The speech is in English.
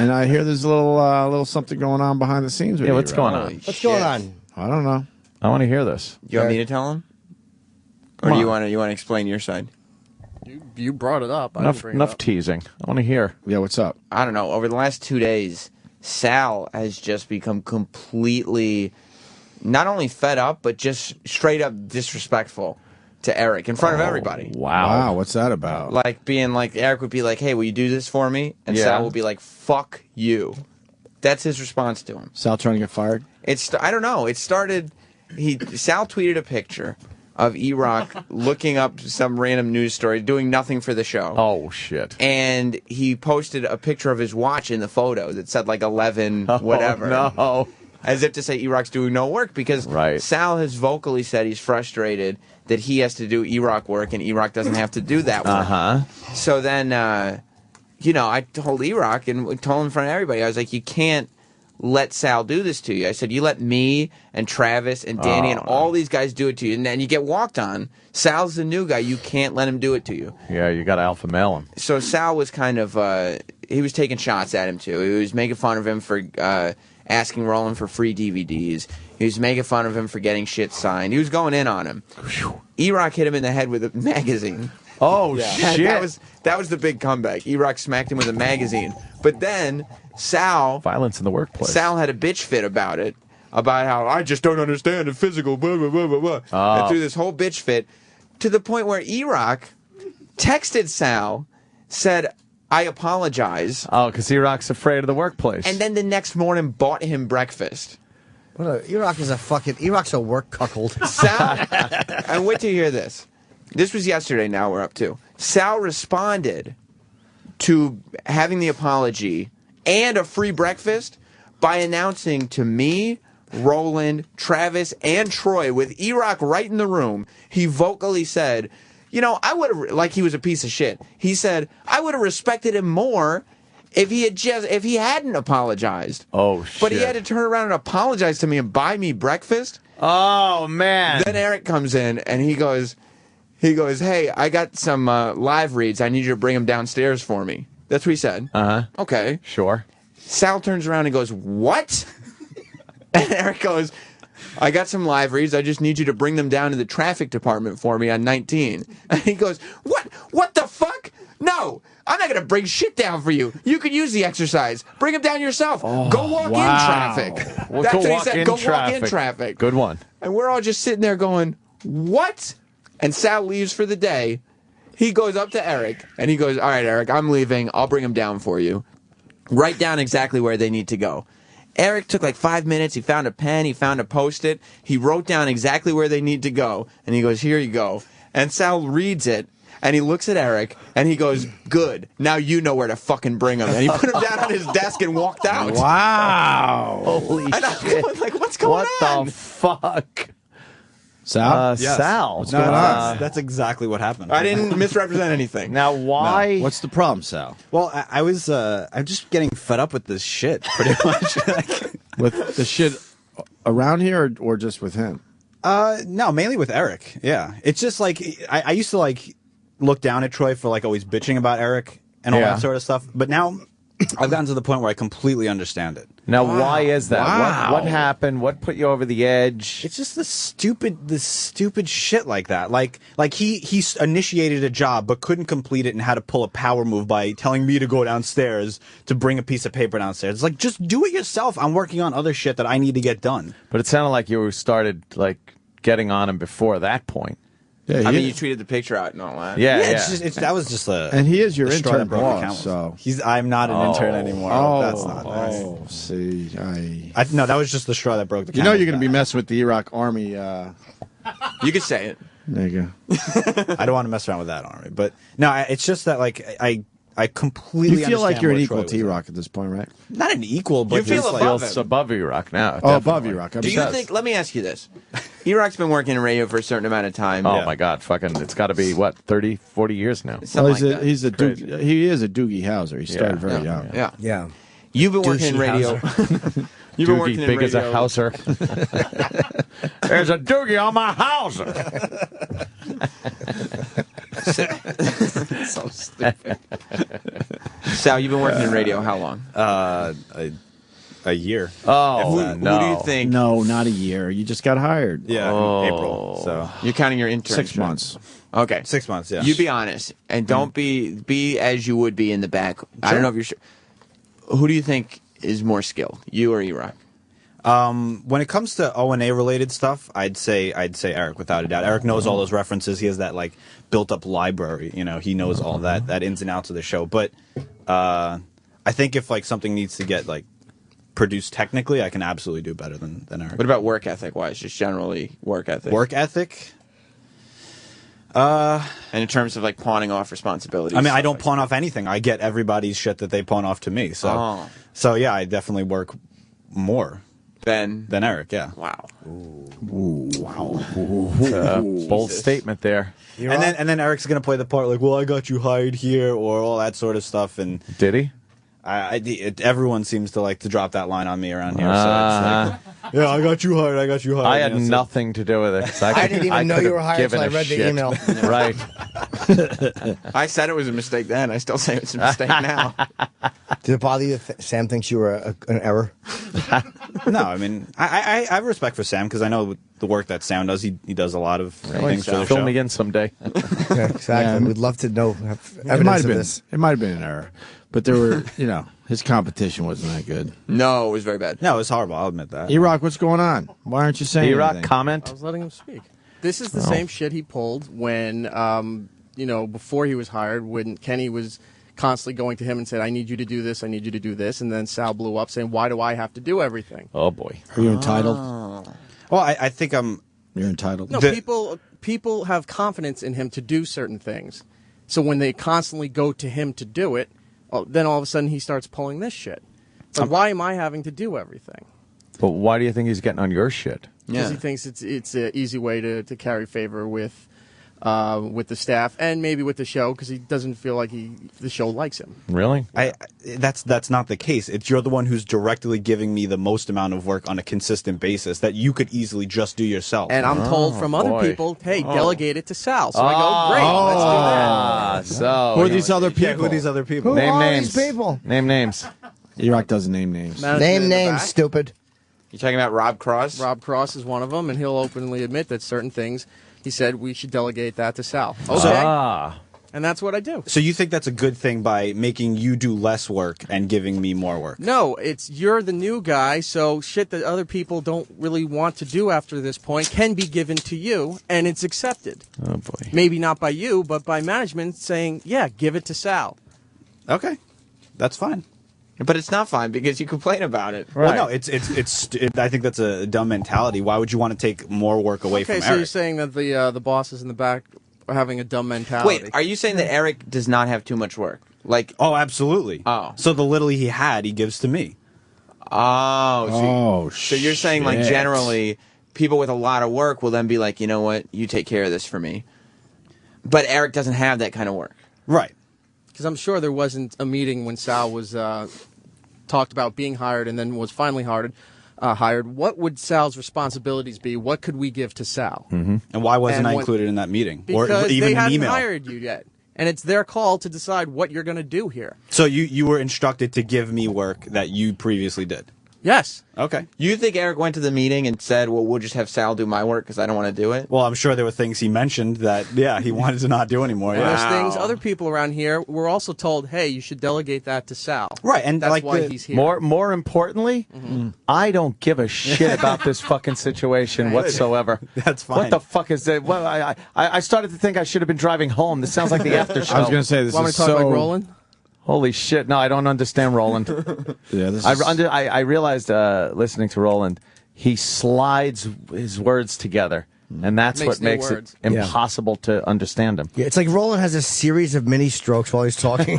And I hear there's a little something going on behind the snes with you. What's going on? What's going on? I don't know. I want to hear this. You want me to tell him? Or do you want to explain your side? You brought it up. Enough teasing. I want to hear. Yeah, what's up? I don't know. Over the last 2 days, Sal has just become completely not only fed up, but just straight up disrespectful to Erik in front of everybody. Wow, what's that about? Like being like, Erik would be like, hey, will you do this for me? And Yeah. Sal will be like, fuck you. That's his response to him. Sal trying to get fired? I don't know. It started, Sal tweeted a picture of Erock looking up some random news story, doing nothing for the show. Oh, shit. And he posted a picture of his watch in the photo that said like 11 whatever. No. As if to say Erock's doing no work, because Sal has vocally said he's frustrated that he has to do Erock work and Erock doesn't have to do that work. So then, I told Erock and told him in front of everybody, I was like, you can't let Sal do this to you. I said, you let me and Travis and Danny and all these guys do it to you, and then you get walked on. Sal's the new guy. You can't let him do it to you. Yeah, you got to alpha male him. So Sal was kind of, he was taking shots at him, too. He was making fun of him for asking Roland for free DVDs. He was making fun of him for getting shit signed. He was going in on him. Erock hit him in the head with a magazine. Oh, shit. That was the big comeback. Erock smacked him with a magazine. But then Sal... Violence in the workplace. Sal had a bitch fit about it, about how, I just don't understand the physical, blah, blah, blah, blah, blah. And threw this whole bitch fit to the point where Erock texted Sal, said, I apologize. Oh, because Erock's afraid of the workplace. And then the next morning bought him breakfast. Erock's a work cuckold. Sal, and wait till you hear this. This was yesterday, now we're up to. Sal responded to having the apology and a free breakfast by announcing to me, Roland, Travis, and Troy, with Erock right in the room, he vocally said, I would have, like he was a piece of shit. He said, I would have respected him more if he hadn't apologized. Oh, shit. But he had to turn around and apologize to me and buy me breakfast. Oh, man. Then Erik comes in and he goes, hey, I got some live reads. I need you to bring them downstairs for me. That's what he said. Okay. Sure. Sal turns around and goes, what? And Erik goes, I got some live reads. I just need you to bring them down to the traffic department for me on 19. And he goes, what? What the fuck? No, I'm not going to bring shit down for you. You could use the exercise. Bring them down yourself. Go walk in traffic. That's what he said. Go walk in traffic. Good one. And we're all just sitting there going, what? And Sal leaves for the day. He goes up to Erik, and he goes, all right, Erik, I'm leaving. I'll bring them down for you. Write down exactly where they need to go. Erik took like 5 minutes. He found a pen. He found a Post-it. He wrote down exactly where they need to go. And he goes, here you go. And Sal reads it. And he looks at Erik, and he goes, good. Now you know where to fucking bring him. And he put him down on his desk and walked out. Wow. Holy shit. I'm going like, what's going on? What the fuck? Sal? Yes. Sal. What's going on? That's exactly what happened. I didn't misrepresent anything. Now, why? What's the problem, Sal? Well, I'm just getting fed up with this shit, pretty much. With the shit around here or just with him? No, mainly with Erik. Yeah. It's just like, I used to like look down at Troy for like always bitching about Erik and all that sort of stuff. But now I've gotten to the point where I completely understand it. Now, why is that? Wow. What happened? What put you over the edge? It's just this stupid shit like that. Like he initiated a job but couldn't complete it and had to pull a power move by telling me to go downstairs to bring a piece of paper downstairs. It's like, just do it yourself. I'm working on other shit that I need to get done. But it sounded like you started like getting on him before that point. Yeah, I mean, you tweeted the picture out and all that. Yeah. That was just a. And he is your the straw intern that broke the boss, camel. so. I'm not an intern anymore. That's not nice. Oh, see. No, that was just the straw that broke the You camel. know you're going to be messing with the Erock army. You could say it. There you go. I don't want to mess around with that army. But no, it's just that like I completely You feel like understand you're an where equal Troy to was Erock at this point, right? at. Not an equal, but You feel just like, above Feels him. above Erock now. Oh, above definitely. Erock. Do you think, let me ask you this. Erock's been working in radio for a certain amount of time. Oh, my God. Fucking, it's got to be, what, 30, 40 years now? Something like that. He is a Doogie Howser. He started very young. Yeah. You've been working in radio. You've been working Doogie in big as a radio. houser. There's a Doogie on my houser. So stupid. Sal, you've been working in radio how long? A year. Oh, If that. no. Who do you think? No, not a year. You just got hired. Yeah, in April. So You're counting your internship. 6 months. Okay. 6 months. Yeah. You be honest and don't be as you would be in the back. I don't know if you're sure. Who do you think is more skilled, you or Erock? When it comes to O&A related stuff, I'd say Erik without a doubt. Erik knows all those references. He has that like built up library. You know, he knows all that ins and outs of the show. But I think if like something needs to get like produced technically, I can absolutely do better than Erik. What about work ethic wise? Just generally work ethic. Work ethic? And in terms of like pawning off responsibilities. I mean, I don't pawn off anything. I get everybody's shit that they pawn off to me. So, so yeah, I definitely work more than Erik. Yeah. Wow. Bold statement there. And then Eric's gonna play the part like, well, I got you hired here, or all that sort of stuff. And Did he? everyone seems to like to drop that line on me around here. So it's like, yeah, I got you hired. I got you hired. I had You know, so- nothing to do with it. 'Cause I didn't even know you could've were hired given until I a read the shit. email. Right. I said it was a mistake then. I still say it's a mistake now. Did it bother you that Sam thinks you were an error? No, I mean, I have respect for Sam because I know the work that Sam does. He does a lot of things for the Fill show. me in someday. Yeah, exactly. Yeah. We'd love to know It might evidence have of been. this. It might have been an error, but there were, his competition wasn't that good. No, it was very bad. No, it's horrible. I'll admit that. Erock, what's going on? Why aren't you saying Erock, anything? I comment. was letting him speak. This is the same shit he pulled when, before he was hired, when Kenny was constantly going to him and said, I need you to do this, I need you to do this. And then Sal blew up saying, why do I have to do everything? Oh, boy. Are you entitled? Well, I think I'm. You're entitled. No, people have confidence in him to do certain things. So when they constantly go to him to do it, then all of a sudden he starts pulling this shit. But why am I having to do everything? But why do you think he's getting on your shit? Because he thinks it's an easy way to carry favor with the staff and maybe with the show because he doesn't feel like the show likes him. Really? That's not the case. It's you're the one who's directly giving me the most amount of work on a consistent basis that you could easily just do yourself. And I'm told from other boy. people, hey, delegate it to Sal. So I go, great, let's do that. So Who are these other people? Yeah, who are these other people? Who Name are names. these people? Name names. Erock doesn't name names. Management Name in the names, back. stupid. You talking about Rob Cross? Rob Cross is one of them, and he'll openly admit that certain things, he said, we should delegate that to Sal. Okay. And that's what I do. So you think that's a good thing by making you do less work and giving me more work? No, it's you're the new guy, so shit that other people don't really want to do after this point can be given to you, and it's accepted. Oh, boy. Maybe not by you, but by management saying, yeah, give it to Sal. Okay, that's fine. But it's not fine because you complain about it. Well, no, it's I think that's a dumb mentality. Why would you want to take more work away Okay, from so you're Erik? saying that the bosses in the back are having a dumb mentality. Wait, are you saying that Erik does not have too much work? Like, Oh, absolutely. Oh. So the little he had, he gives to me. so you're saying like shit. generally people with a lot of work will then be like, you know what, you take care of this for me. But Erik doesn't have that kind of work. Right. Because I'm sure there wasn't a meeting when Sal was talked about being hired and then was finally hired. What would Sal's responsibilities be? What could we give to Sal? And why wasn't And I when- included in that meeting? Because or even they an hadn't email? hired you yet. And it's their call to decide what you're going to do here. So you were instructed to give me work that you previously did. Yes. Okay. You think Erik went to the meeting and said, well, we'll just have Sal do my work because I don't want to do it? Well, I'm sure there were things he mentioned that, yeah, he wanted to not do anymore. And Yeah. there's things other people around here were also told, hey, you should delegate that to Sal. Right, and that's like why the- he's here. More importantly, I don't give a shit about this fucking situation whatsoever. That's fine. What the fuck is that? Well, I started to think I should have been driving home. This sounds like the after show. I was going to say this Want me is to talk so. like Roland? Holy shit! No, I don't understand Roland. Yeah, this is. I realized listening to Roland, he slides his words together, and that's Makes what new makes words. it impossible to understand him. Yeah, it's like Roland has a series of mini strokes while he's talking.